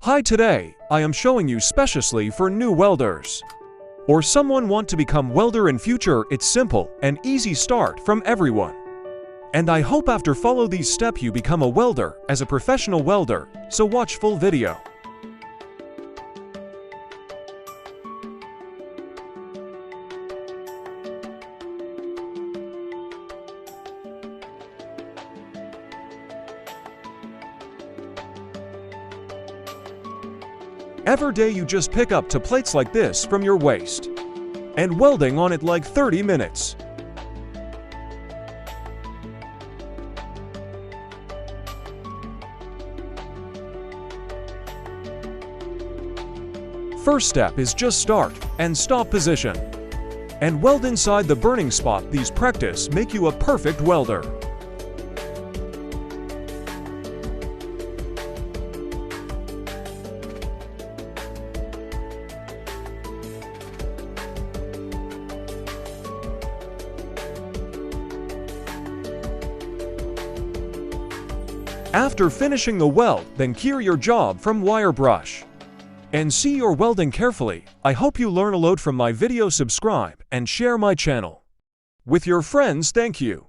Hi, today I am showing you specially for new welders. Or someone want to become welder in future. It's simple and easy start from everyone. And I hope after follow these steps you become a welder as a professional welder, so watch full video. Every day you just pick up two plates like this from your waist and welding on it like 30 minutes. First step is just start and stop position and weld inside the burning spot. These practice make you a perfect welder. After finishing the weld, then clear your job from wire brush and see your welding carefully. I hope you learn a lot from my video. Subscribe and share my channel with your friends. Thank you.